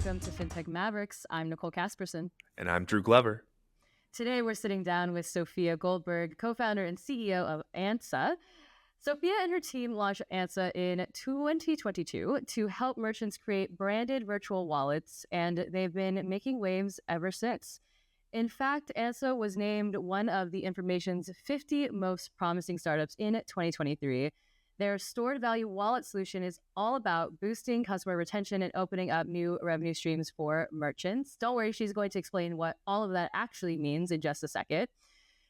welcome to Fintech Mavericks. I'm Nicole Casperson. And I'm Drew Glover. Today, we're sitting down with Sophia Goldberg, co-founder and CEO of Ansa. Sophia and her team launched Ansa in 2022 to help merchants create branded virtual wallets, and they've been making waves ever since. In fact, Ansa was named one of the information's 50 most promising startups in 2023. Their stored value wallet solution is all about boosting customer retention and opening up new revenue streams for merchants. Don't worry, she's going to explain what all of that actually means in just a second.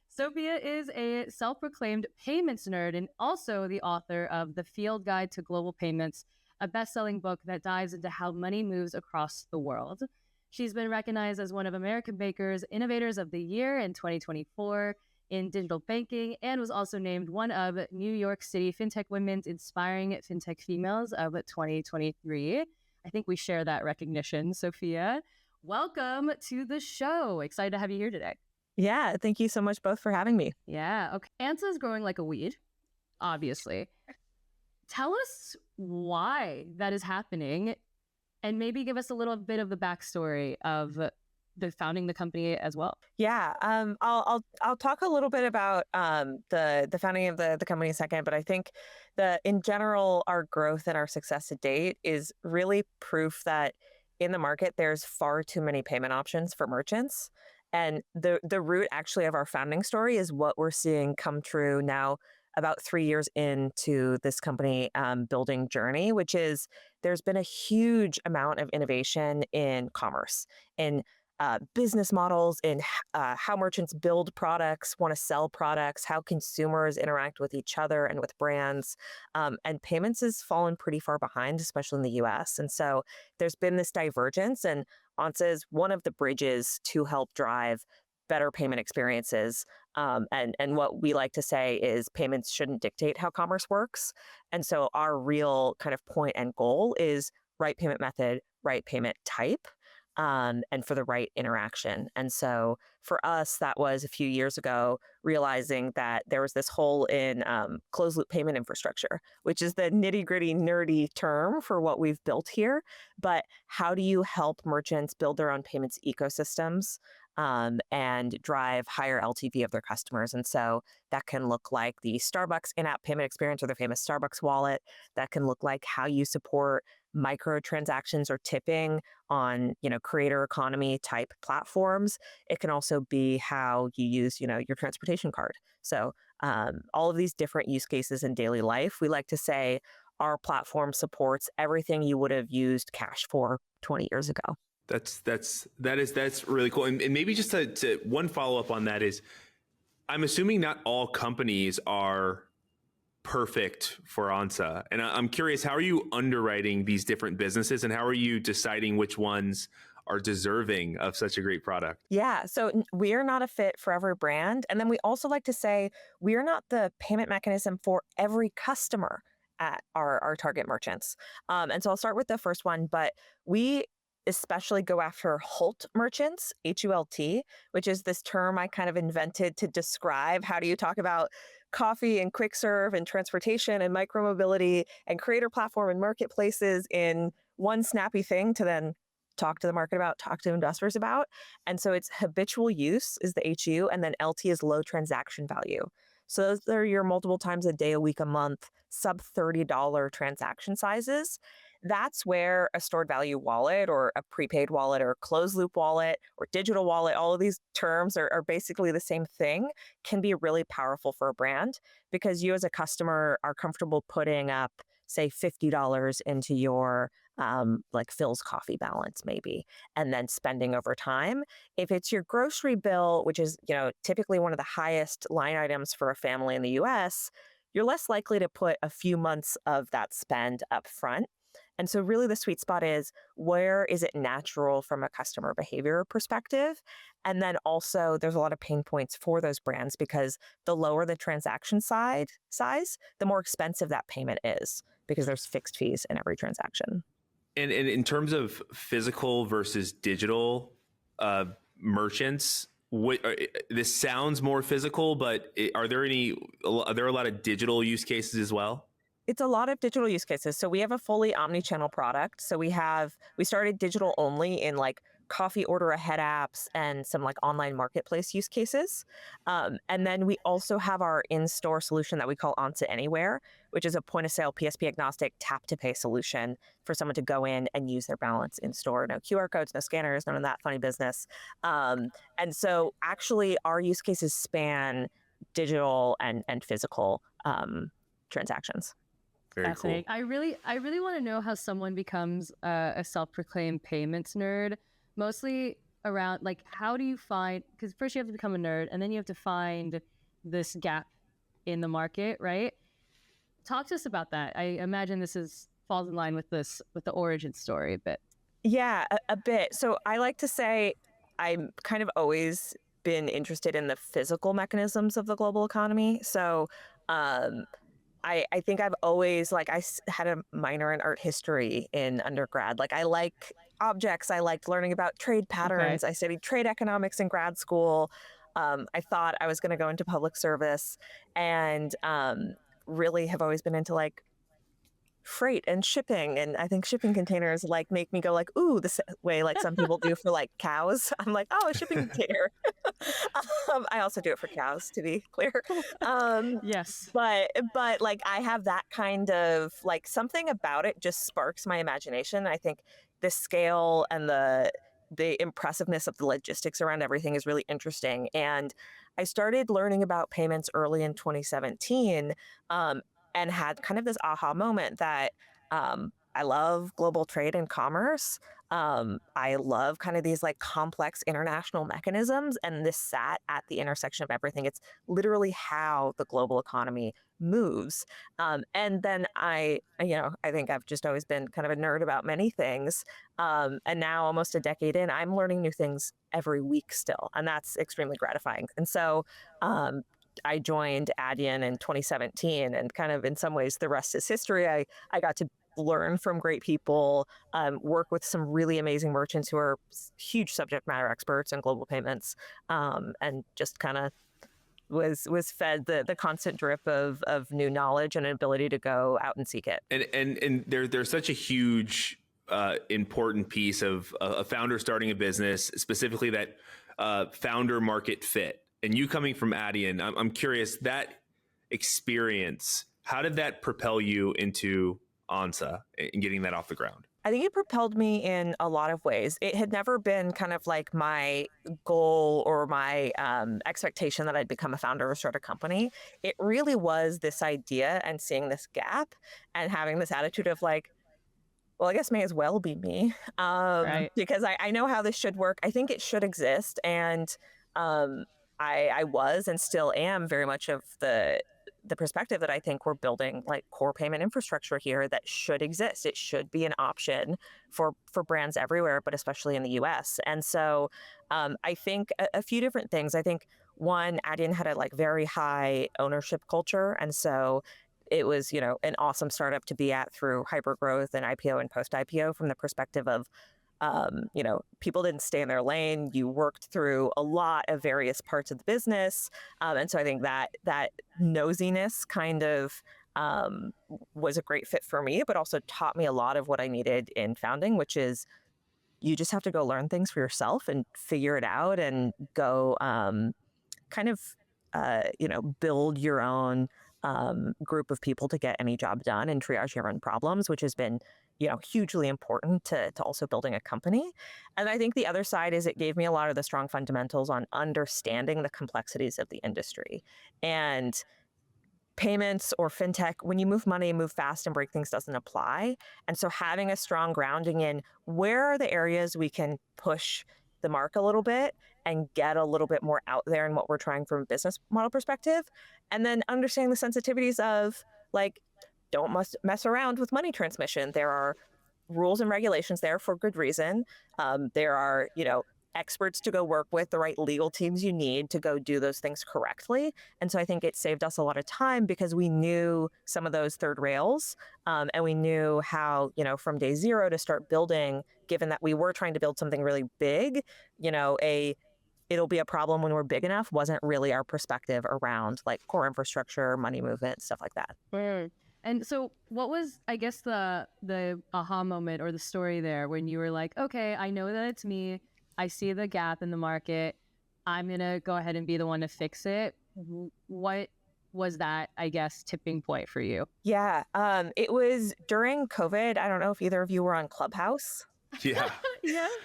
Sophia is a self-proclaimed payments nerd and also the author of The Field Guide to Global Payments, a best-selling book that dives into how money moves across the world. She's been recognized as one of American Baker's Innovators of the Year in 2024 in digital banking, and was also named one of New York City Fintech Women's Inspiring Fintech Females of 2023. I think we share that recognition, Sophia. Welcome to the show. Excited to have you here today. Yeah, thank you so much both for having me. Yeah, okay. Ansa is growing like a weed, obviously. Tell us why that is happening, and maybe give us a little bit of the backstory of the founding the company as well. Yeah, I'll talk a little bit about the founding of the company in a second, but I think that in general, our growth and our success to date is really proof that in the market, there's far too many payment options for merchants. And the root actually of our founding story is what we're seeing come true now about 3 years into this company building journey, which is there's been a huge amount of innovation in commerce, in business models, in how merchants build products, want to sell products, how consumers interact with each other and with brands. And payments has fallen pretty far behind, especially in the US. And so there's been this divergence, and Ansa is one of the bridges to help drive better payment experiences. And what we like to say is payments shouldn't dictate how commerce works. And so our real kind of point and goal is right payment method, right payment type, and for the right interaction. And so for us, that was a few years ago, realizing that there was this hole in closed loop payment infrastructure, which is the nitty gritty nerdy term for what we've built here. But how do you help merchants build their own payments ecosystems and drive higher LTV of their customers? And so that can look like the Starbucks in-app payment experience or the famous Starbucks wallet. That can look like how you support microtransactions or tipping on, creator economy type platforms. It can also be how you use, your transportation card. So all of these different use cases in daily life, we like to say our platform supports everything you would have used cash for 20 years ago. That's really cool. And maybe just to one follow up on that is, I'm assuming not all companies are perfect for Ansa. And I'm curious, how are you underwriting these different businesses, and how are you deciding which ones are deserving of such a great product? Yeah, so we're not a fit for every brand. And then we also like to say we're not the payment mechanism for every customer at our target merchants. And so I'll start with the first one, but we especially go after HULT merchants, HULT, which is this term I kind of invented to describe how do you talk about coffee and quick serve and transportation and micromobility and creator platform and marketplaces in one snappy thing to then talk to the market about, talk to investors about. And so it's habitual use is the HU, and then LT is low transaction value. So those are your multiple times a day, a week, a month, sub $30 transaction sizes. That's where a stored value wallet or a prepaid wallet or closed loop wallet or digital wallet, all of these terms are basically the same thing, can be really powerful for a brand because you as a customer are comfortable putting up, say, $50 into your like Phil's coffee balance maybe, and then spending over time. If it's your grocery bill, which is, typically one of the highest line items for a family in the US, you're less likely to put a few months of that spend up front. And so really the sweet spot is where is it natural from a customer behavior perspective? And then also there's a lot of pain points for those brands because the lower the transaction size, the more expensive that payment is because there's fixed fees in every transaction. And in terms of physical versus digital merchants, this sounds more physical, but are there a lot of digital use cases as well? It's a lot of digital use cases. So we have a fully omni-channel product. So we started digital only in like coffee order ahead apps and some like online marketplace use cases. And then we also have our in-store solution that we call Ansa Anywhere, which is a point of sale PSP agnostic tap to pay solution for someone to go in and use their balance in store. No QR codes, no scanners, none of that funny business. And so actually our use cases span digital and physical transactions. Very Fascinating. cool. I really want to know how someone becomes a self-proclaimed payments nerd. Mostly around like, how do you find? Because first you have to become a nerd, and then you have to find this gap in the market, right? Talk to us about that. I imagine falls in line with the origin story a bit. Yeah, a bit. So I like to say I'm kind of always been interested in the physical mechanisms of the global economy. So I think I've always had a minor in art history in undergrad. Like I like objects. I liked learning about trade patterns. Okay. I studied trade economics in grad school. I thought I was going to go into public service, and really have always been into like freight and shipping. And I think shipping containers like make me go like, ooh, this way like some people do for like cows. I'm like, oh, a shipping container. I also do it for cows, to be clear. Yes. But like I have that kind of like something about it just sparks my imagination. I think the scale and the impressiveness of the logistics around everything is really interesting. And I started learning about payments early in 2017. And had kind of this aha moment that I love global trade and commerce. I love kind of these like complex international mechanisms, and this sat at the intersection of everything. It's literally how the global economy moves. And then I think I've just always been kind of a nerd about many things. And now almost a decade in, I'm learning new things every week still, and that's extremely gratifying. And so I joined Adyen in 2017, and kind of in some ways the rest is history. I got to learn from great people, work with some really amazing merchants who are huge subject matter experts in global payments, and just kind of was fed the constant drip of new knowledge and an ability to go out and seek it. And there's such a huge important piece of a founder starting a business, specifically that founder market fit. And you coming from Adyen, I'm curious, that experience, how did that propel you into Ansa and getting that off the ground? I think it propelled me in a lot of ways. It had never been kind of like my goal or my expectation that I'd become a founder or start a company. It really was this idea and seeing this gap and having this attitude of like, well, I guess may as well be me, Right. because I know how this should work. I think it should exist. And I was and still am very much of the perspective that I think we're building like core payment infrastructure here that should exist. It should be an option for brands everywhere, but especially in the US. And so I think a few different things. I think one, Adyen had a like very high ownership culture. And so it was, an awesome startup to be at through hypergrowth and IPO and post IPO from the perspective of people didn't stay in their lane. You worked through a lot of various parts of the business. And so I think that nosiness kind of was a great fit for me, but also taught me a lot of what I needed in founding, which is you just have to go learn things for yourself and figure it out and go build your own group of people to get any job done and triage your own problems, which has been hugely important to also building a company. And I think the other side is it gave me a lot of the strong fundamentals on understanding the complexities of the industry. And payments or fintech, when you move money, move fast and break things doesn't apply. And so having a strong grounding in where are the areas we can push the mark a little bit and get a little bit more out there in what we're trying from a business model perspective. And then understanding the sensitivities of like, don't mess around with money transmission. There are rules and regulations there for good reason. There are, experts to go work with, the right legal teams you need to go do those things correctly. And so I think it saved us a lot of time because we knew some of those third rails, and we knew how, from day zero to start building, given that we were trying to build something really big, it'll be a problem when we're big enough wasn't really our perspective around like core infrastructure, money movement, stuff like that. And so what was, I guess, the aha moment or the story there when you were like, okay, I know that it's me. I see the gap in the market. I'm going to go ahead and be the one to fix it. What was that, I guess, tipping point for you? Yeah, it was during COVID. I don't know if either of you were on Clubhouse. Yeah.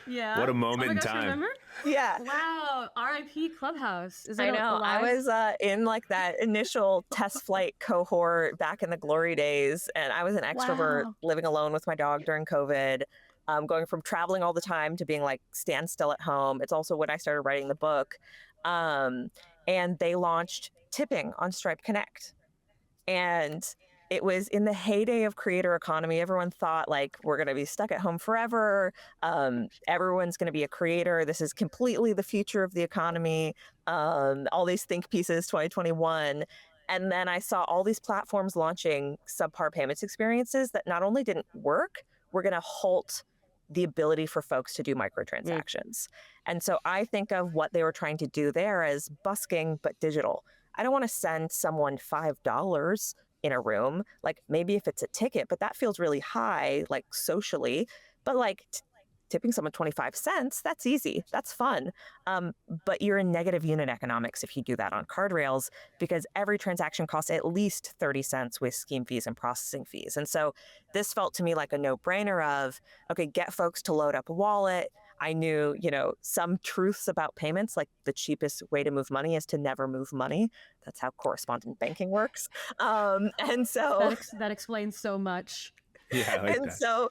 Yeah. What a Oh my moment in gosh, time. remember? Yeah. Wow. R.I.P. Clubhouse. Is it I know. I alive? was in like that initial test flight cohort back in the glory days, and I was an extrovert Wow. living alone with my dog during COVID, going from traveling all the time to being like stand still at home. It's also when I started writing the book, um, and they launched tipping on Stripe Connect. And it was in the heyday of creator economy. Everyone thought like we're going to be stuck at home forever. Everyone's going to be a creator. This is completely the future of the economy. All these think pieces 2021. And then I saw all these platforms launching subpar payments experiences that not only didn't work, were going to halt the ability for folks to do microtransactions. And so I think of what they were trying to do there as busking, but digital. I don't want to send someone $5 in a room. Like maybe if it's a ticket, but that feels really high, like socially. But like tipping someone 25 cents, that's easy. That's fun. But you're in negative unit economics if you do that on card rails, because every transaction costs at least 30 cents with scheme fees and processing fees. And so this felt to me like a no-brainer of, okay, get folks to load up a wallet. I knew, some truths about payments, like the cheapest way to move money is to never move money. That's how correspondent banking works. And so that explains so much. Yeah, I like and that. so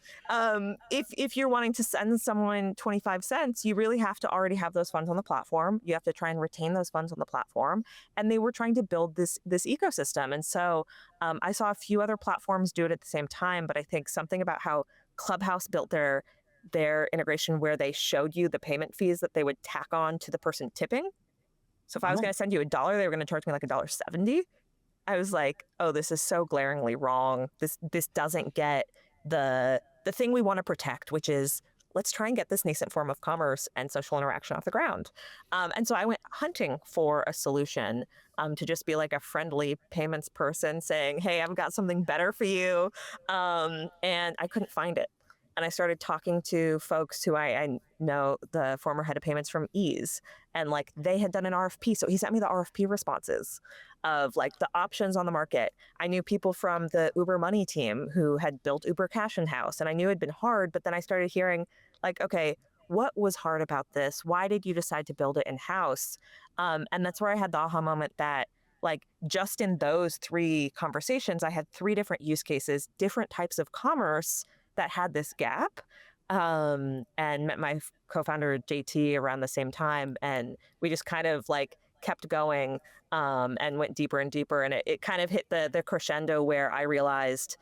if you're wanting to send someone 25 cents, you really have to already have those funds on the platform. You have to try and retain those funds on the platform. And they were trying to build this ecosystem. And so I saw a few other platforms do it at the same time, but I think something about how Clubhouse built their integration where they showed you the payment fees that they would tack on to the person tipping. So if I was going to send you $1, they were going to charge me like $1.70. I was like, oh, this is so glaringly wrong. This doesn't get the thing we want to protect, which is let's try and get this nascent form of commerce and social interaction off the ground. And so I went hunting for a solution to just be like a friendly payments person saying, hey, I've got something better for you. And I couldn't find it. And I started talking to folks who I know, the former head of payments from Ease, and like they had done an RFP. So he sent me the RFP responses of like the options on the market. I knew people from the Uber Money team who had built Uber Cash in house, and I knew it'd been hard, but then I started hearing like, okay, what was hard about this? Why did you decide to build it in house? And that's where I had the aha moment that like just in those 3 conversations, I had 3 different use cases, different types of commerce that had this gap, and met my co-founder JT around the same time, and we just kind of like kept going and went deeper and deeper, and it kind of hit the crescendo where I realized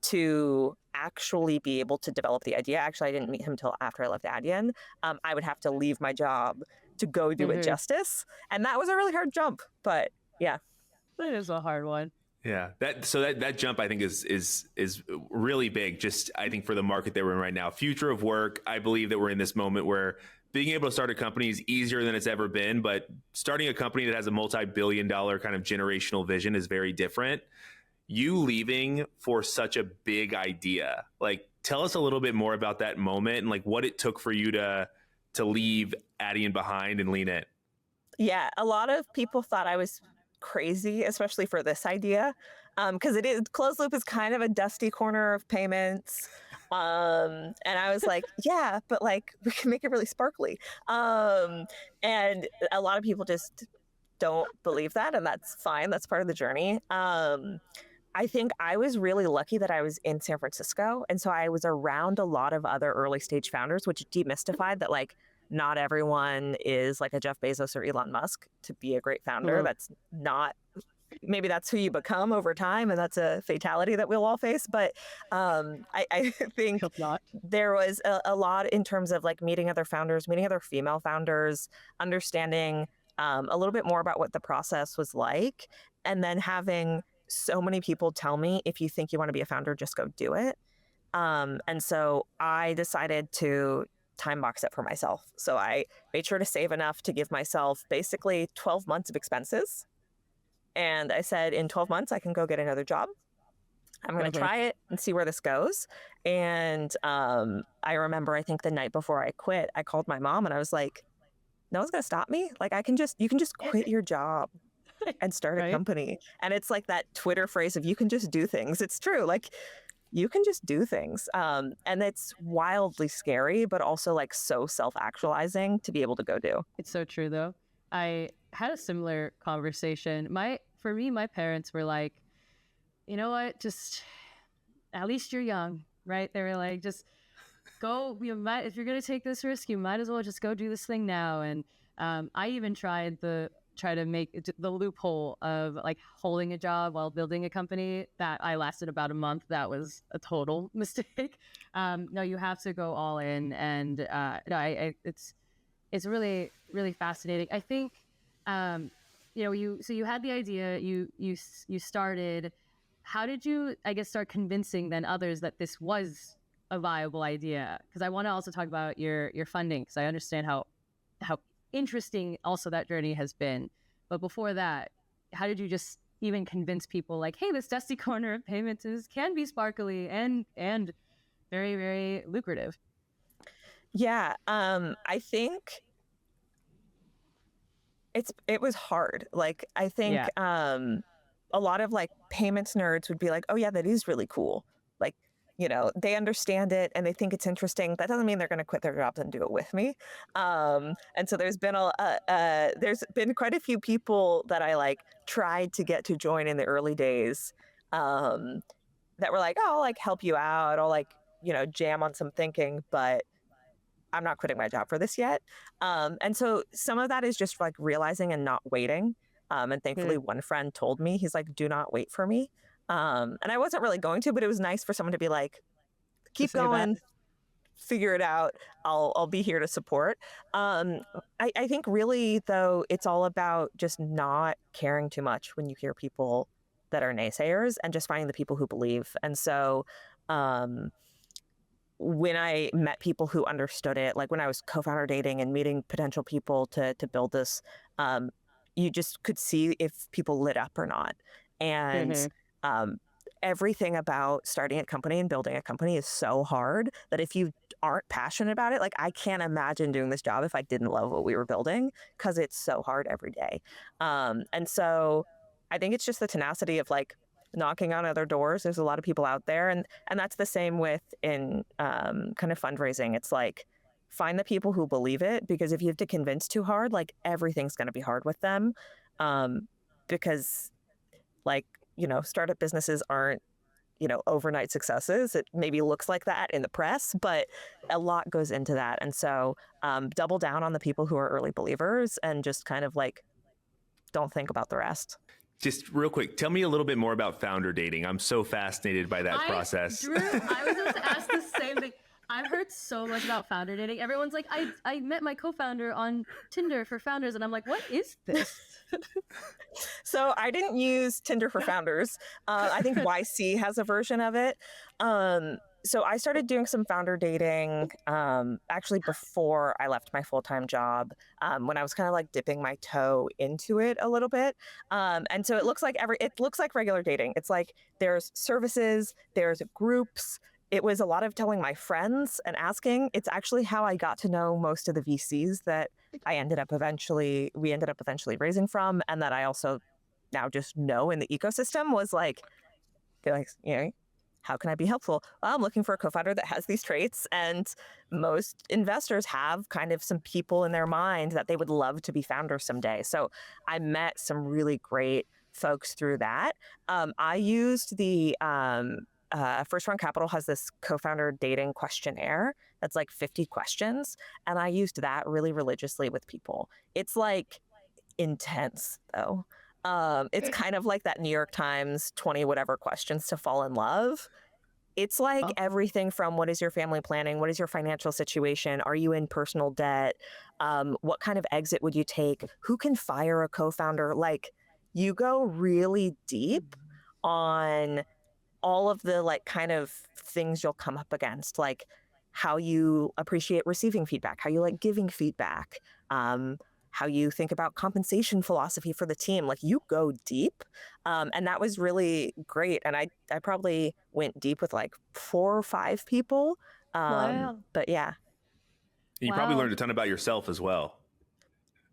to actually be able to develop the idea. Actually, I didn't meet him till after I left Adyen. I would have to leave my job to go do it justice, and that was a really hard jump. But yeah, That is a hard one. Yeah, that jump I think is really big. Just I think for the market that we're in right now, future of work. I believe that we're in this moment where being able to start a company is easier than it's ever been, but starting a company that has a multi-billion-dollar kind of generational vision is very different. You leaving for such a big idea, like tell us a little bit more about that moment and like what it took for you to leave Adyen behind and lean in. Yeah, a lot of people thought I was crazy, especially for this idea, because it is closed loop is kind of a dusty corner of payments. And I was like, yeah, but like we can make it really sparkly. And a lot of people just don't believe that, and that's fine. That's part of the journey. I think I was really lucky that I was in San Francisco, and so I was around a lot of other early stage founders, which demystified that like not everyone is like a Jeff Bezos or Elon Musk to be a great founder. That's not, maybe that's who you become over time, and that's a fatality that we'll all face. But I think there was a lot in terms of like meeting other founders, meeting other female founders, understanding a little bit more about what the process was like, and then having so many people tell me, if you think you want to be a founder, just go do it. And so I decided to time box it for myself. So I made sure to save enough to give myself basically 12 months of expenses. And I said, in 12 months, I can go get another job. I'm going to Okay. try it and see where this goes. And I remember, I think the night before I quit, I called my mom and I was like, no one's going to stop me. Like, you can just quit your job and start a Right? company. And it's like that Twitter phrase of you can just do things. It's true. Like, you can just do things. And it's wildly scary, but also like so self-actualizing to be able to go do. It's so true though. I had a similar conversation. For me, my parents were like, you know what, just at least you're young, right? They were like, just go, if you're gonna take this risk, you might as well just go do this thing now. And I even try to make the loophole of like holding a job while building a company. That I lasted about a month. That was a total mistake. No, you have to go all in, and no, it's really really fascinating. I think you had the idea, you started. How did you, I guess, start convincing then others that this was a viable idea? Because I want to also talk about your funding, because I understand how interesting also that journey has been. But before that, how did you just even convince people like, hey, this dusty corner of payments can be sparkly and very very lucrative? Yeah, I think it was hard. Like, I think Yeah. a lot of like payments nerds would be like, oh yeah, that is really cool. Like, they understand it and they think it's interesting. That doesn't mean they're going to quit their jobs and do it with me. And so there's been quite a few people that I like tried to get to join in the early days, that were like, oh, I'll like help you out. I'll like, jam on some thinking, but I'm not quitting my job for this yet. And so some of that is just like realizing and not waiting. And thankfully, one friend told me, he's like, do not wait for me. And I wasn't really going to, but it was nice for someone to be like, To keep say that. going, figure it out. I'll be here to support. I think really though, it's all about just not caring too much when you hear people that are naysayers and just finding the people who believe. And so, when I met people who understood it, like when I was co-founder dating and meeting potential people to build this, you just could see if people lit up or not. And um, everything about starting a company and building a company is so hard that if you aren't passionate about it, like I can't imagine doing this job if I didn't love what we were building, because it's so hard every day. And so I think it's just the tenacity of like knocking on other doors. There's a lot of people out there, and that's the same with in kind of fundraising. It's like find the people who believe it, because if you have to convince too hard, like everything's going to be hard with them, because like startup businesses aren't overnight successes. It maybe looks like that in the press, but a lot goes into that. And so double down on the people who are early believers and just kind of like don't think about the rest. Just real quick, tell me a little bit more about founder dating. I'm so fascinated by that process. Drew, I was going to ask the same thing. I've heard so much about founder dating. Everyone's like, I met my co-founder on Tinder for founders. And I'm like, what is this? So I didn't use Tinder for founders. I think YC has a version of it. So I started doing some founder dating actually before I left my full-time job, when I was kind of like dipping my toe into it a little bit. And so it looks like regular dating. It's like there's services, there's groups. It was a lot of telling my friends and asking. It's actually how I got to know most of the VCs that we ended up eventually raising from, and that I also now just know in the ecosystem. Was like, they're like, how can I be helpful? Well, I'm looking for a co-founder that has these traits, and most investors have kind of some people in their mind that they would love to be founders someday. So I met some really great folks through that. I used the First Round Capital has this co-founder dating questionnaire that's like 50 questions, and I used that really religiously with people. It's like intense though. It's kind of like that New York Times 20 whatever questions to fall in love. It's like everything from what is your family planning? What is your financial situation? Are you in personal debt? What kind of exit would you take? Who can fire a co-founder? Like, you go really deep on all of the like kind of things you'll come up against, like how you appreciate receiving feedback, how you like giving feedback, how you think about compensation philosophy for the team. Like you go deep. And that was really great. And I probably went deep with like 4 or 5 people. Wow. But yeah. You probably learned a ton about yourself as well.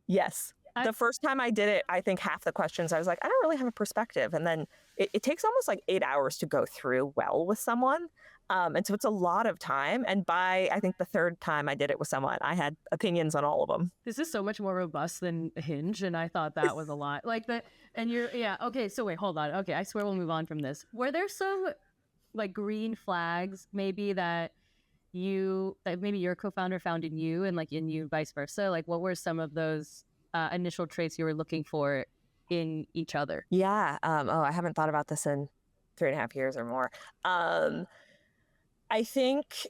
Yes. The first time I did it, I think half the questions I was like, I don't really have a perspective. And then it takes almost like 8 hours to go through well with someone. And so it's a lot of time. And by, I think the 3rd time I did it with someone, I had opinions on all of them. This is so much more robust than Hinge. And I thought that was a lot. Like okay, so wait, hold on. Okay, I swear we'll move on from this. Were there some like green flags maybe that maybe your co-founder found in you and like in you vice versa? Like what were some of those initial traits you were looking for in each other? Yeah. I haven't thought about this in 3.5 years or more. I think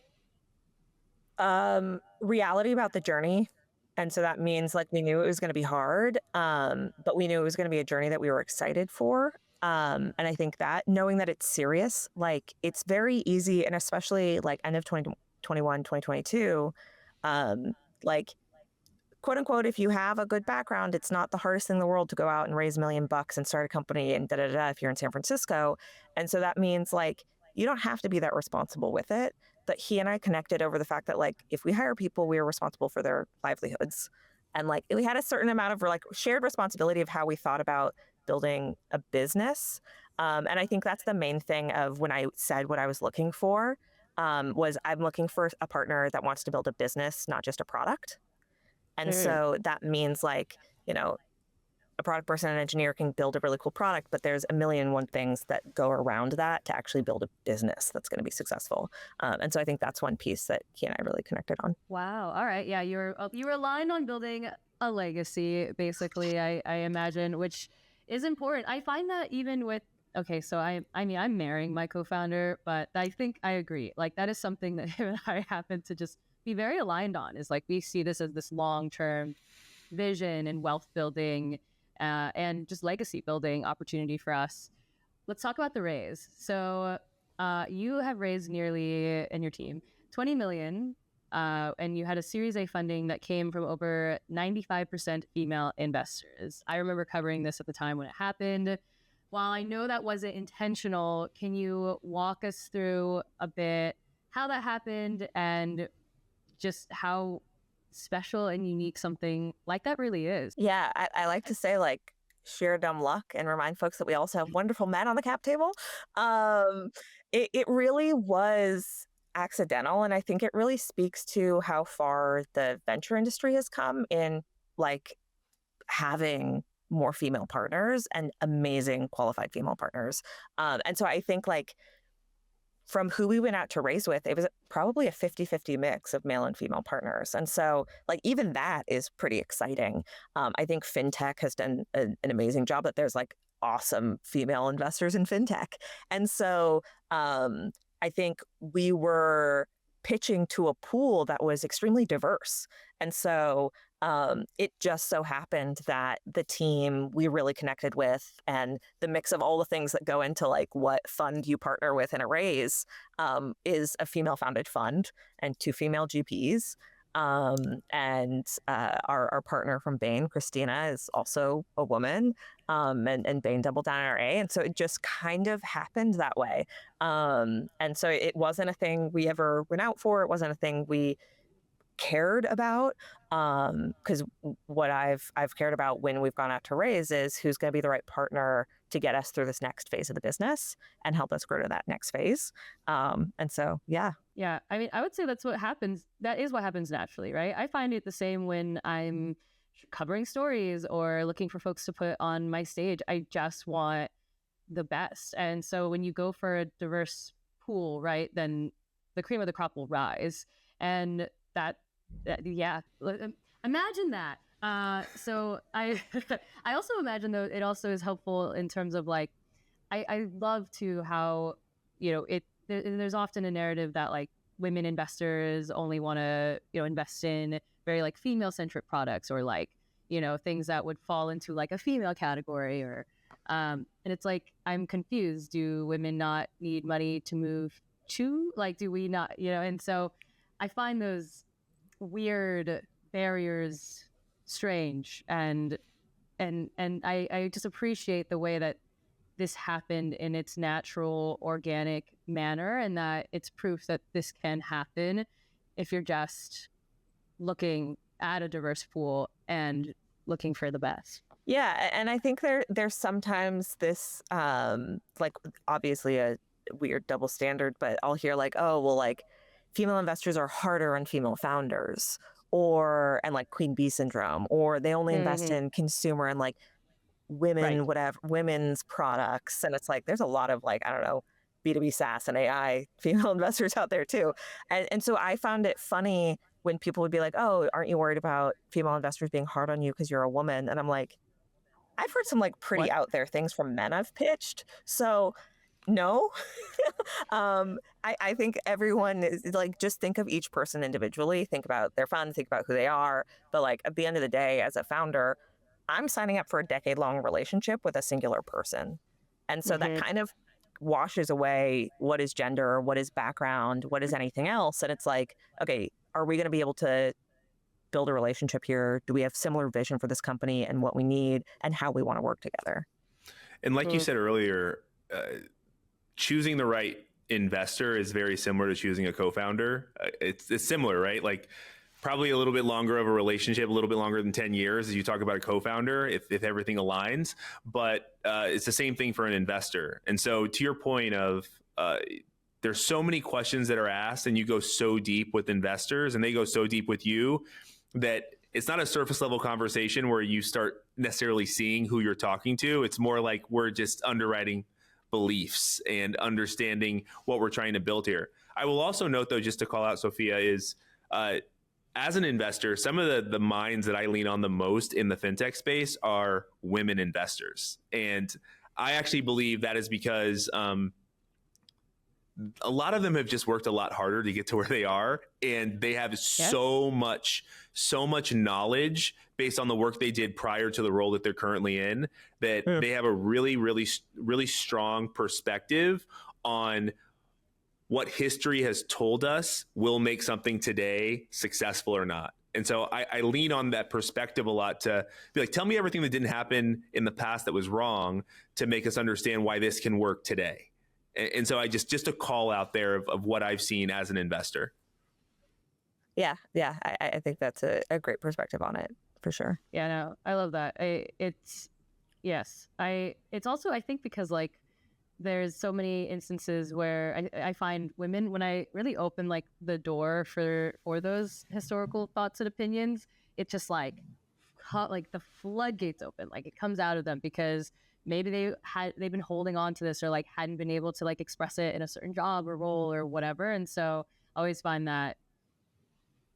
reality about the journey. And so that means like we knew it was going to be hard, but we knew it was going to be a journey that we were excited for. And I think that knowing that it's serious, like it's very easy, and especially like end of 2021, 2022, like quote unquote, if you have a good background, it's not the hardest thing in the world to go out and raise $1 million and start a company and if you're in San Francisco. And so that means like, you don't have to be that responsible with it. But he and I connected over the fact that like, if we hire people, we are responsible for their livelihoods. And like, we had a certain amount of like shared responsibility of how we thought about building a business. And I think that's the main thing of when I said what I was looking for, was I'm looking for a partner that wants to build a business, not just a product. And so that means like, you know, a product person and engineer can build a really cool product, but there's 1,000,001 things that go around that to actually build a business that's going to be successful. And so I think that's one piece that he and I really connected on. Wow. All right. Yeah. You were aligned on building a legacy, basically, I imagine, which is important. I find that even with, okay, so I mean, I'm marrying my co-founder, but I think I agree. Like that is something that him and I happen to just be very aligned on, is like we see this as this long-term vision and wealth building and just legacy building opportunity for us. Let's talk about the raise. So you have raised nearly, in your team, 20 million, and you had a Series A funding that came from over 95% female investors. I remember covering this at the time when it happened. While I know that wasn't intentional, can you walk us through a bit how that happened and just how special and unique something like that really is? Yeah, I like to say like sheer dumb luck and remind folks that we also have wonderful men on the cap table. It really was accidental, and I think it really speaks to how far the venture industry has come in like having more female partners and amazing qualified female partners. And so I think like from who we went out to raise with, it was probably a 50-50 mix of male and female partners. And so like even that is pretty exciting. I think Fintech has done an amazing job, that there's like awesome female investors in Fintech. And so I think we were pitching to a pool that was extremely diverse. And so it just so happened that the team we really connected with, and the mix of all the things that go into like what fund you partner with in a raise, is a female founded fund and 2 female GPs. And our partner from Bain, Christina, is also a woman, and Bain doubled down on our A. And so it just kind of happened that way. And so it wasn't a thing we ever went out for. It wasn't a thing we cared about, because what I've cared about when we've gone out to raise is who's going to be the right partner to get us through this next phase of the business and help us grow to that next phase. And so, yeah. Yeah. I mean, I would say that's what happens. That is what happens naturally, right? I find it the same when I'm covering stories or looking for folks to put on my stage. I just want the best. And so when you go for a diverse pool, right, then the cream of the crop will rise. And that yeah, imagine that. So I I also imagine, though, it also is helpful in terms of like, I love to how, you know, there's often a narrative that like women investors only want to, you know, invest in very like female centric products, or like, you know, things that would fall into like a female category, or and it's like, I'm confused. Do women not need money to move to, like, do we not, you know? And so I find those weird barriers strange. And I just appreciate the way that this happened in its natural, organic manner, and that it's proof that this can happen if you're just looking at a diverse pool and looking for the best. Yeah, and I think there's sometimes this like obviously a weird double standard, but I'll hear like, oh well, like female investors are harder on female founders, and like queen bee syndrome, or they only invest in consumer and like women, whatever, women's products. And it's like, there's a lot of like, I don't know, B2B SaaS and AI female investors out there too. And so I found it funny when people would be like, oh, aren't you worried about female investors being hard on you because you're a woman? And I'm like, I've heard some like pretty out there things from men I've pitched. So no, I think everyone is like, just think of each person individually, think about their fund, think about who they are. But like at the end of the day, as a founder, I'm signing up for a decade-long relationship with a singular person. And so that kind of washes away what is gender, what is background, what is anything else. And it's like, okay, are we going to be able to build a relationship here? Do we have similar vision for this company and what we need and how we want to work together? And like you said earlier, choosing the right investor is very similar to choosing a co-founder. It's similar, right? Like probably a little bit longer of a relationship, a little bit longer than 10 years as you talk about a co-founder, if everything aligns, but it's the same thing for an investor. And so to your point of there's so many questions that are asked and you go so deep with investors and they go so deep with you that it's not a surface level conversation where you start necessarily seeing who you're talking to. It's more like we're just underwriting beliefs and understanding what we're trying to build here. I will also note though, just to call out Sophia, is as an investor, some of the minds that I lean on the most in the fintech space are women investors. And I actually believe that is because a lot of them have just worked a lot harder to get to where they are. And they have so much knowledge based on the work they did prior to the role that they're currently in, that they have a really, really, really strong perspective on what history has told us will make something today successful or not. And so I lean on that perspective a lot to be like, tell me everything that didn't happen in the past that was wrong to make us understand why this can work today. And so I just a call out there of what I've seen as an investor. Yeah. I think that's a great perspective on it for sure. Yeah, no, I love that. It's also, I think because like, there's so many instances where I find women, when I really open like the door for those historical thoughts and opinions, it just like the floodgates open, like it comes out of them because maybe they've been holding on to this or like hadn't been able to like express it in a certain job or role or whatever. And so I always find that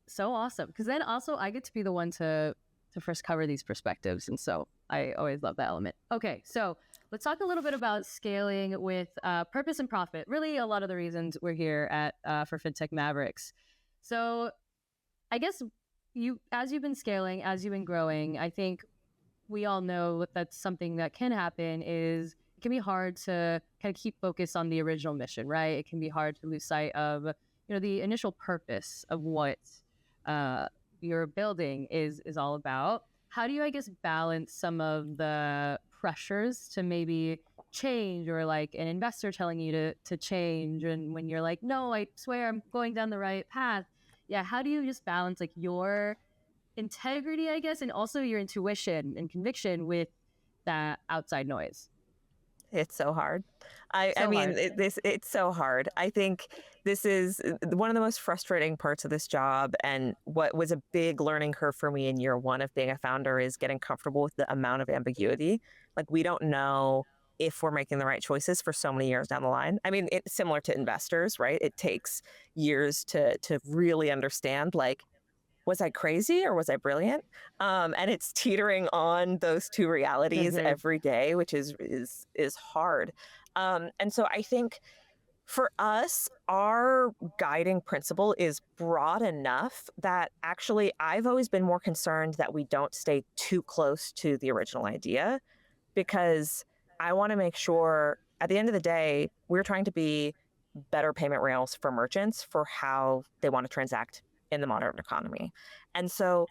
so awesome because then also I get to be the one to first cover these perspectives. And so I always love that element. Okay, so let's talk a little bit about scaling with purpose and profit. Really, a lot of the reasons we're here at for Fintech Mavericks. So, I guess as you've been scaling, as you've been growing, I think we all know that's something that can happen. Is it can be hard to kind of keep focus on the original mission, right? It can be hard to lose sight of the initial purpose of what your building is all about. How do you, I guess, balance some of the pressures to maybe change or like an investor telling you to change and when you're like, no, I swear I'm going down the right path? Yeah, how do you just balance like your integrity, I guess, and also your intuition and conviction with that outside noise? It's so hard. I mean, it's so hard. I think this is one of the most frustrating parts of this job. And what was a big learning curve for me in year one of being a founder is getting comfortable with the amount of ambiguity. Like we don't know if we're making the right choices for so many years down the line. I mean, it's similar to investors, right? It takes years to really understand, like, was I crazy or was I brilliant? And it's teetering on those two realities every day, which is hard. And so I think for us, our guiding principle is broad enough that actually I've always been more concerned that we don't stay too close to the original idea, because I want to make sure at the end of the day, we're trying to be better payment rails for merchants for how they want to transact in the modern economy. And so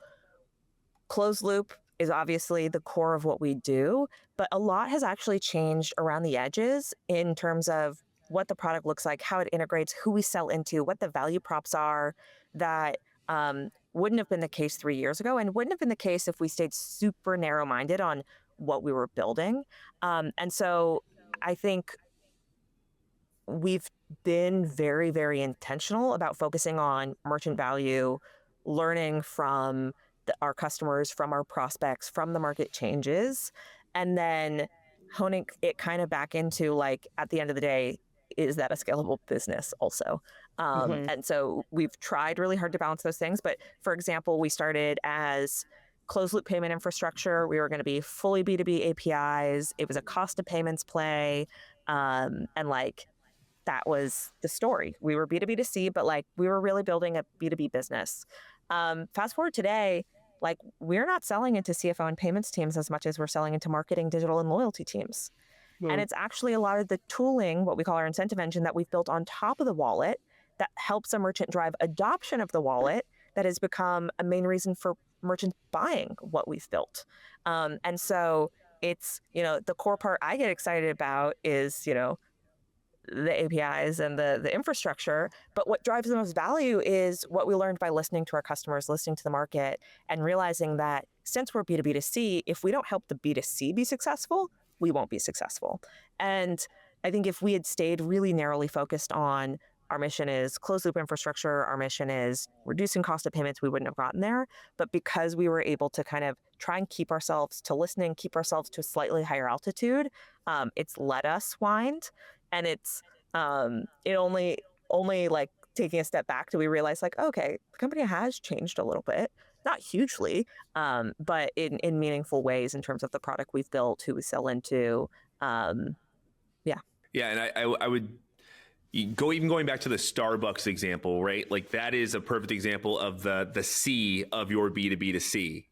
closed loop is obviously the core of what we do, but a lot has actually changed around the edges in terms of what the product looks like, how it integrates, who we sell into, what the value props are that wouldn't have been the case 3 years ago and wouldn't have been the case if we stayed super narrow-minded on what we were building. And so I think we've been very, very intentional about focusing on merchant value, learning from our customers, from our prospects, from the market changes, and then honing it kind of back into like, at the end of the day, is that a scalable business also? And so we've tried really hard to balance those things. But for example, we started as closed loop payment infrastructure. We were going to be fully B2B APIs. It was a cost of payments play. And like, that was the story. We were B2B2C, but like we were really building a B2B business. Fast forward today, like we're not selling into CFO and payments teams as much as we're selling into marketing, digital, and loyalty teams. And it's actually a lot of the tooling, what we call our incentive engine, that we've built on top of the wallet that helps a merchant drive adoption of the wallet that has become a main reason for merchants buying what we've built. And so it's, the core part I get excited about is, the APIs and the infrastructure, but what drives the most value is what we learned by listening to our customers, listening to the market, and realizing that since we're B2B2C, if we don't help the B2C be successful, we won't be successful. And I think if we had stayed really narrowly focused on our mission is closed loop infrastructure, our mission is reducing cost of payments, we wouldn't have gotten there. But because we were able to kind of try and keep ourselves to listening, keep ourselves to a slightly higher altitude, it's let us wind. And it's it only like taking a step back do we realize like, okay, the company has changed a little bit, not hugely, but in meaningful ways in terms of the product we've built, who we sell into. Yeah, and I would going back to the Starbucks example, right? Like that is a perfect example of the C of your B2B to C.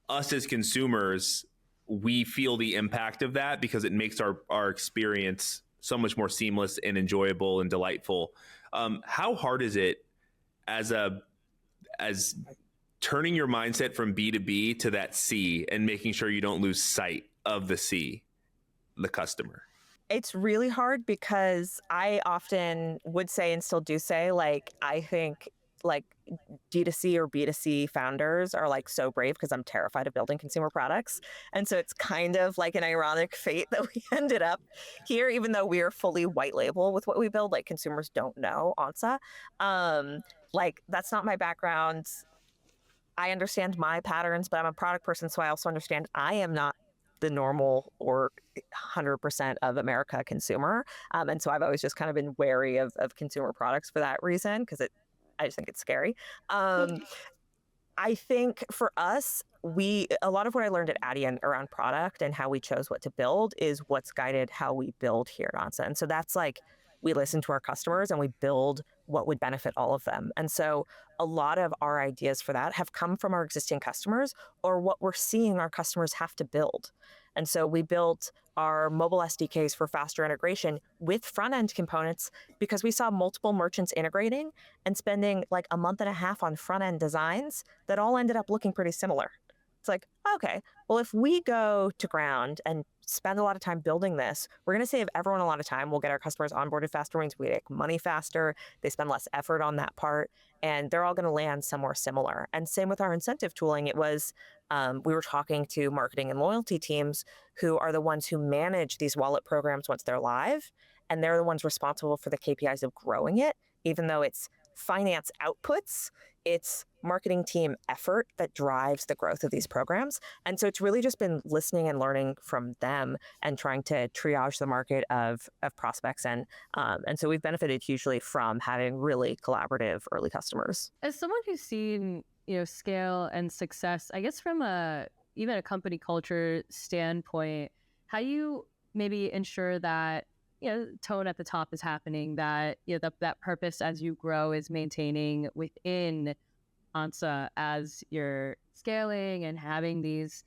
Us as consumers, we feel the impact of that because it makes our experience so much more seamless and enjoyable and delightful. How hard is it as turning your mindset from B2B to that C and making sure you don't lose sight of the C, the customer? It's really hard because I often would say and still do say, like, I think like D2C or B2C founders are like so brave because I'm terrified of building consumer products. And so it's kind of like an ironic fate that we ended up here, even though we are fully white label with what we build, like consumers don't know Ansa. Like that's not my background. I understand my patterns, but I'm a product person. So I also understand I am not the normal or 100% of America consumer. And so I've always just kind of been wary of consumer products for that reason, because I just think it's scary. I think for us, a lot of what I learned at Adyen around product and how we chose what to build is what's guided how we build here at Ansa. And so that's like, we listen to our customers and we build what would benefit all of them. And so a lot of our ideas for that have come from our existing customers or what we're seeing our customers have to build. And so we built our mobile SDKs for faster integration with front-end components because we saw multiple merchants integrating and spending like a month and a half on front-end designs that all ended up looking pretty similar. It's like, okay, well, if we go to ground and spend a lot of time building this, we're going to save everyone a lot of time. We'll get our customers onboarded faster, means we make money faster. They spend less effort on that part, and they're all going to land somewhere similar. And same with our incentive tooling. It was, we were talking to marketing and loyalty teams who are the ones who manage these wallet programs once they're live, and they're the ones responsible for the KPIs of growing it, even though it's finance outputs, it's marketing team effort that drives the growth of these programs. And so it's really just been listening and learning from them and trying to triage the market of prospects. And so we've benefited hugely from having really collaborative early customers. As someone who's seen, scale and success, I guess from even a company culture standpoint, how you maybe ensure that tone at the top is happening, that that purpose as you grow is maintaining within Ansa as you're scaling and having these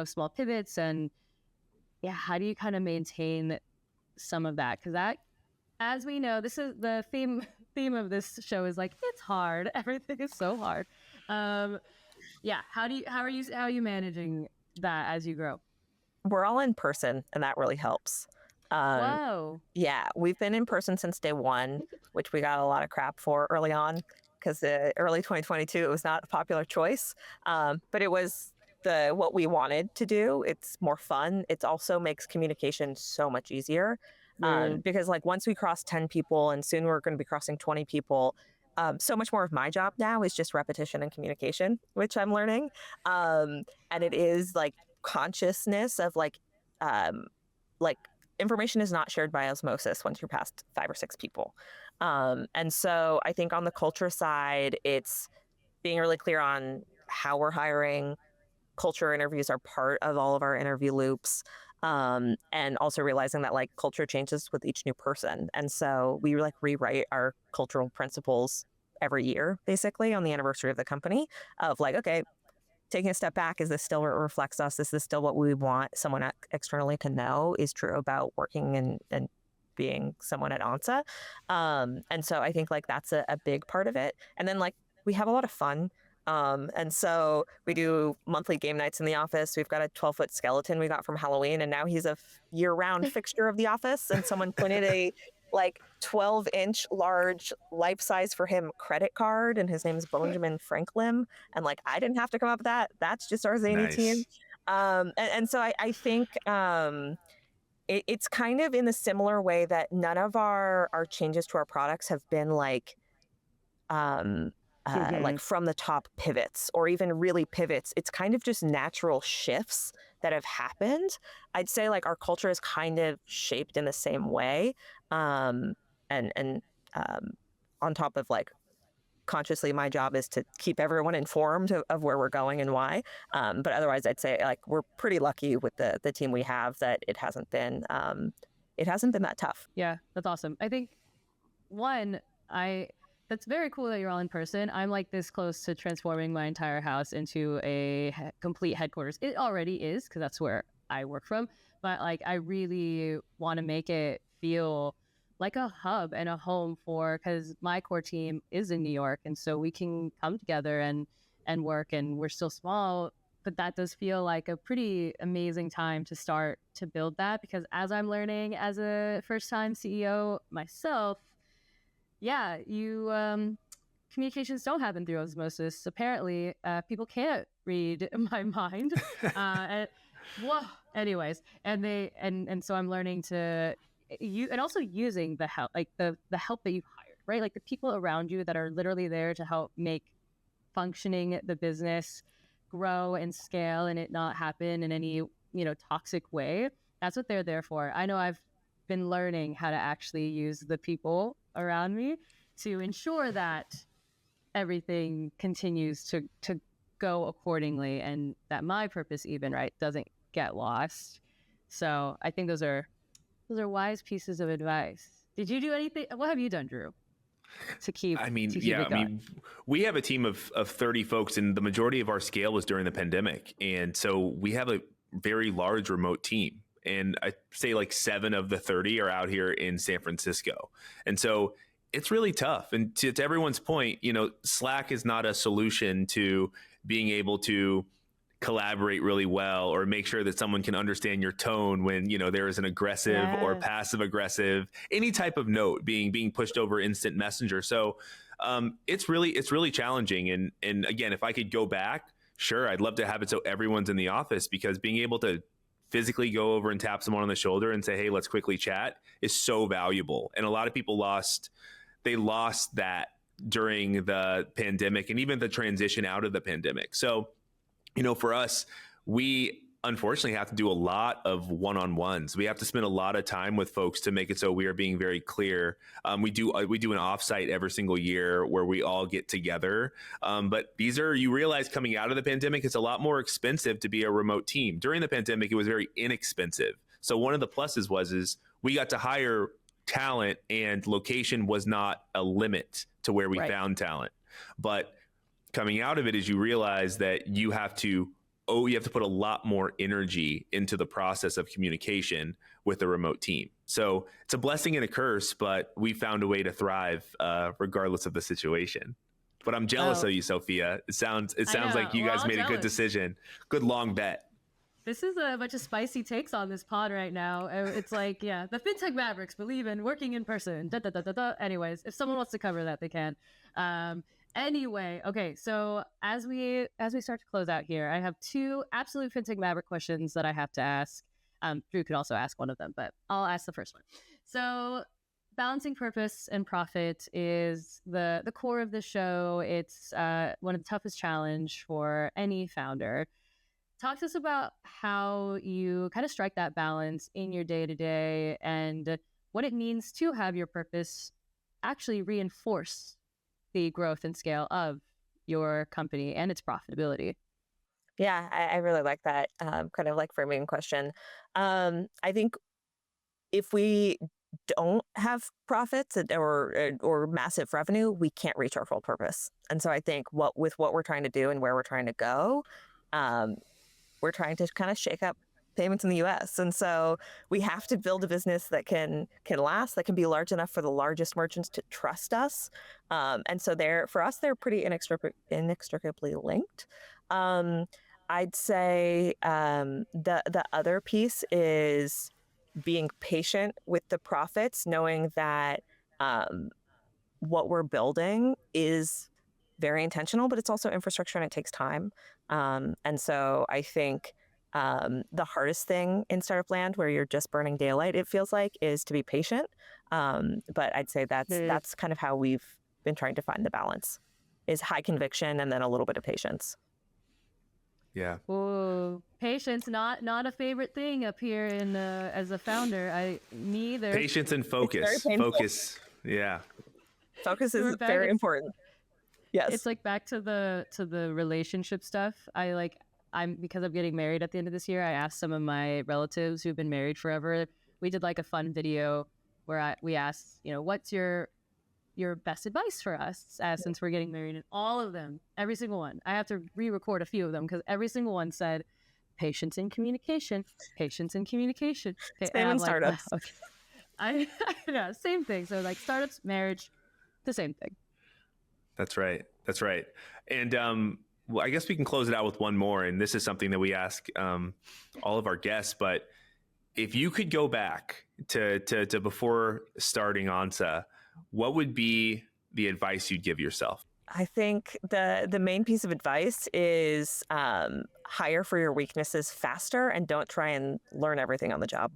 small pivots, and how do you kind of maintain some of that? Because that, as we know, this is the theme of this show, is like, it's hard. Everything is so hard. Yeah. How are you managing that as you grow? We're all in person, and that really helps. Um, Whoa. yeah, we've been in person since day one, which we got a lot of crap for early on because early 2022 it was not a popular choice, but it was the what we wanted to do. It's more fun. It also makes communication so much easier Right. because like once we cross 10 people, and soon we're going to be crossing 20 people. So much more of my job now is just repetition and communication, which I'm learning. And it is like consciousness of um, like information is not shared by osmosis once you're past 5 or 6 people. And so I think on the culture side, it's being really clear on how we're hiring. Culture interviews are part of all of our interview loops. And also realizing that like culture changes with each new person. And so we like rewrite our cultural principles every year, basically on the anniversary of the company of like, okay, taking a step back, is this still what reflects us? Is this still what we want someone externally to know is true about working and being someone at Ansa? And so I think like that's a big part of it. And then like we have a lot of fun. And so we do monthly game nights in the office. We've got a 12-foot skeleton we got from Halloween, and now he's a year-round fixture of the office. And someone printed a like 12-inch large life size for him credit card, and his name is Benjamin Franklin. And like I didn't have to come up with that. That's just our zany team. Nice. And so I think it's kind of in the similar way that none of our changes to our products have been um, like from the top pivots or even really pivots. It's kind of just natural shifts that have happened. I'd say like our culture is kind of shaped in the same way. And on top of like consciously, my job is to keep everyone informed of where we're going and why. But otherwise, I'd say like we're pretty lucky with the team we have that it hasn't been that tough. Yeah, that's awesome. I think one, that's very cool that you're all in person. I'm like this close to transforming my entire house into a complete headquarters. It already is because that's where I work from. But like, I really want to make it feel like a hub and a home because my core team is in New York, and so we can come together and work. And we're still small, but that does feel like a pretty amazing time to start to build that. Because as I'm learning as a first-time CEO myself, yeah, communications don't happen through osmosis. Apparently, people can't read my mind. Whoa. Anyways, and so I'm learning to and also using the help, like the help that you hired, right? Like the people around you that are literally there to help make functioning the business grow and scale and it not happen in any toxic way. That's what they're there for. I know I've been learning how to actually use the people around me to ensure that everything continues to go accordingly and that my purpose even doesn't get lost. So I think those are wise pieces of advice. Did you do anything? What have you done, Drew, to keep it going? We have a team of 30 folks, and the majority of our scale was during the pandemic. And so we have a very large remote team. And I say like 7 of the 30 are out here in San Francisco. And so it's really tough. And to everyone's point, Slack is not a solution to being able to collaborate really well or make sure that someone can understand your tone when, there is an aggressive or passive aggressive, any type of note being pushed over instant messenger. So it's really challenging. And again, if I could go back, sure, I'd love to have it so everyone's in the office, because being able to physically go over and tap someone on the shoulder and say, hey, let's quickly chat is so valuable. And a lot of people lost that during the pandemic and even the transition out of the pandemic. So, for us, we unfortunately have to do a lot of one-on-ones. We have to spend a lot of time with folks to make it so we are being very clear. We do an offsite every single year where we all get together. But you realize coming out of the pandemic, it's a lot more expensive to be a remote team. During the pandemic, it was very inexpensive. So one of the pluses is we got to hire talent, and location was not a limit to where we found talent. But coming out of it is you realize that you have to put a lot more energy into the process of communication with a remote team. So it's a blessing and a curse, but we found a way to thrive regardless of the situation. but I'm jealous of you, Sophia. It sounds like you guys made a good decision. Good long bet. This is a bunch of spicy takes on this pod right now. It's like, the Fintech Mavericks believe in working in person. Da, da, da, da, da. Anyways, if someone wants to cover that, they can. Anyway, okay. So as we start to close out here, I have two absolute Fintech Maverick questions that I have to ask. Drew could also ask one of them, but I'll ask the first one. So balancing purpose and profit is the core of the show. It's one of the toughest challenge for any founder. Talk to us about how you kind of strike that balance in your day-to-day and what it means to have your purpose actually reinforce the growth and scale of your company and its profitability. Yeah, I really like that kind of like framing question. I think if we don't have profits or massive revenue, we can't reach our full purpose. And so I think with what we're trying to do and where we're trying to go, we're trying to kind of shake up payments in the US. And so we have to build a business that can last, that can be large enough for the largest merchants to trust us. And so for us, they're pretty inextricably linked. I'd say the other piece is being patient with the profits, knowing that what we're building is very intentional, but it's also infrastructure and it takes time. And so I think the hardest thing in startup land, where you're just burning daylight, it feels like, is to be patient. But I'd say that's kind of how we've been trying to find the balance, is high conviction and then a little bit of patience. Yeah. Ooh, patience, not a favorite thing up here in as a founder. Me either. Patience and focus. Focus. Yeah. Focus is very important. Yes. It's like back to the relationship stuff. Because I'm getting married at the end of this year, I asked some of my relatives who've been married forever. We did like a fun video where we asked, what's your best advice for us since we're getting married, and all of them, every single one, I have to re-record a few of them because every single one said patience and communication. Same in startups. Okay. Yeah, same thing. So like startups, marriage, the same thing. That's right. And well, I guess we can close it out with one more, and this is something that we ask all of our guests, but if you could go back to before starting Ansa, what would be the advice you'd give yourself? I think the main piece of advice is hire for your weaknesses faster and don't try and learn everything on the job.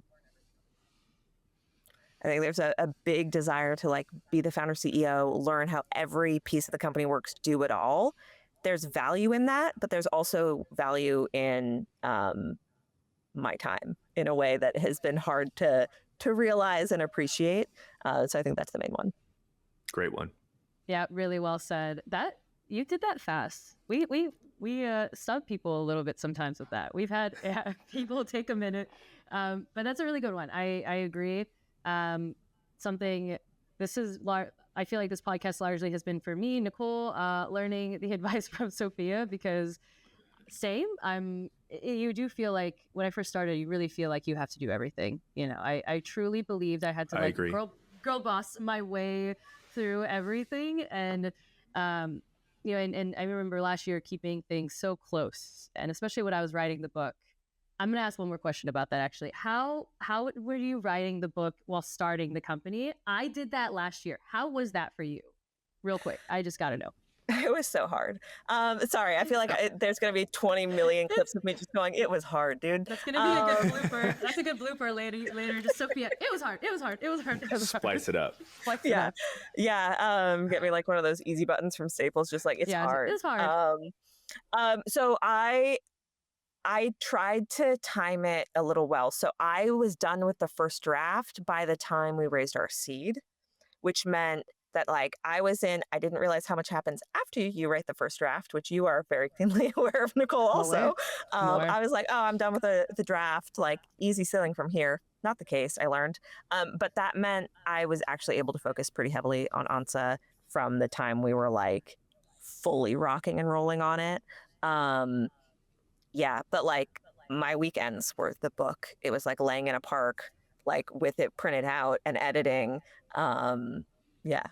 I think there's a big desire to be the founder CEO, learn how every piece of the company works, do it all. There's value in that, but there's also value in my time in a way that has been hard to realize and appreciate. So I think that's the main one. Great one. Yeah, really well said. That you did that fast. We stub people a little bit sometimes with that. We've had people take a minute, but that's a really good one. I agree. I feel like this podcast largely has been for me, Nicole, learning the advice from Sophia, because you do feel like when I first started, you really feel like you have to do everything. I truly believed I had to girl boss my way through everything. And, and I remember last year keeping things so close, and especially when I was writing the book. I'm going to ask one more question about that, actually. How were you writing the book while starting the company? I did that last year. How was that for you? Real quick. I just got to know. It was so hard. Sorry, I feel like there's going to be 20 million clips of me just going, it was hard, dude. That's going to be a good blooper. That's a good blooper later. Just Sophia, it was hard. Splice it up. Yeah. Get me one of those easy buttons from Staples, just it's hard. It's hard. So I tried to time it a little well. So I was done with the first draft by the time we raised our seed, which meant that I didn't realize how much happens after you write the first draft, which you are very keenly aware of, Nicole, also. I was I'm done with the draft, easy sailing from here. Not the case, I learned. But that meant I was actually able to focus pretty heavily on Ansa from the time we were fully rocking and rolling on it. Yeah, but my weekends were the book. It was laying in a park, with it printed out and editing. Yeah.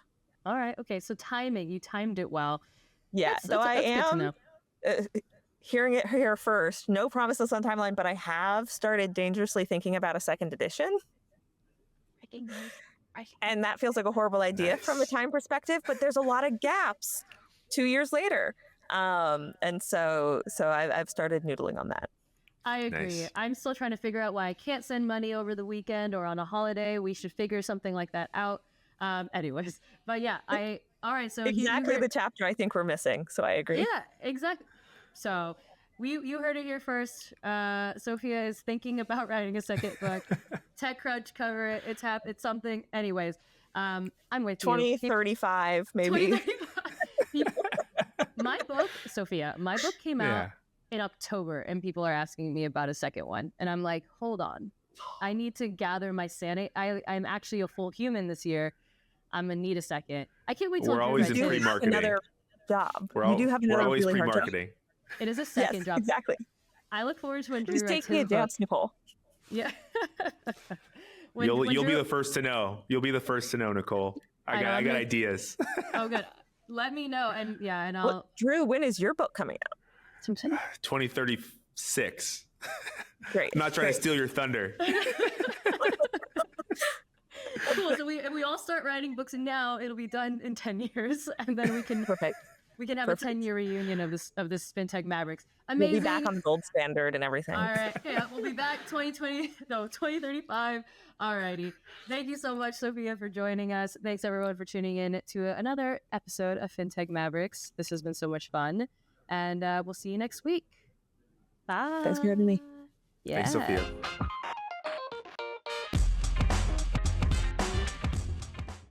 All right. Okay. So timing, you timed it well. Yeah, so I That's good to am know. hearing it here first. No promises on timeline, but I have started dangerously thinking about a second edition. And that feels like a horrible idea from a time perspective, but there's a lot of gaps 2 years later. And so I've started noodling on that. I agree. Nice. I'm still trying to figure out why I can't send money over the weekend or on a holiday. We should figure something like that out. Anyways, but yeah, all right. So Exactly the chapter I think we're missing. So I agree. Yeah, exactly. So you heard it here first. Sophia is thinking about writing a second book. TechCrunch cover it. It's something. Anyways, I'm with 2035 maybe. 2035. My book, Sophia, my book came out in October, and people are asking me about a second one, and I'm like, hold on, I need to gather my sanity. I'm actually a full human this year. I'm gonna need a second. I can't wait till We're always in you pre-marketing. have another job. You do have another we're always really hard job. pre-marketing. It is a second job. Exactly. I look forward to when Drew He's writes taking a his book. dance, Nicole. Yeah. You'll be the first to know. You'll be the first to know, Nicole. I got ideas. Oh, good. Let me know, and I'll. Well, Drew, when is your book coming out? 2036. Great. I'm not trying to steal your thunder. Cool. So we all start writing books, and now it'll be done in 10 years, and then we can have a 10-year reunion of this FinTech Mavericks. Amazing. We'll be back on the gold standard and everything. All right. Yeah, we'll be back 2035. All righty. Thank you so much, Sophia, for joining us. Thanks everyone for tuning in to another episode of FinTech Mavericks. This has been so much fun, and we'll see you next week. Bye. Thanks for having me. Yeah. Thanks, Sophia.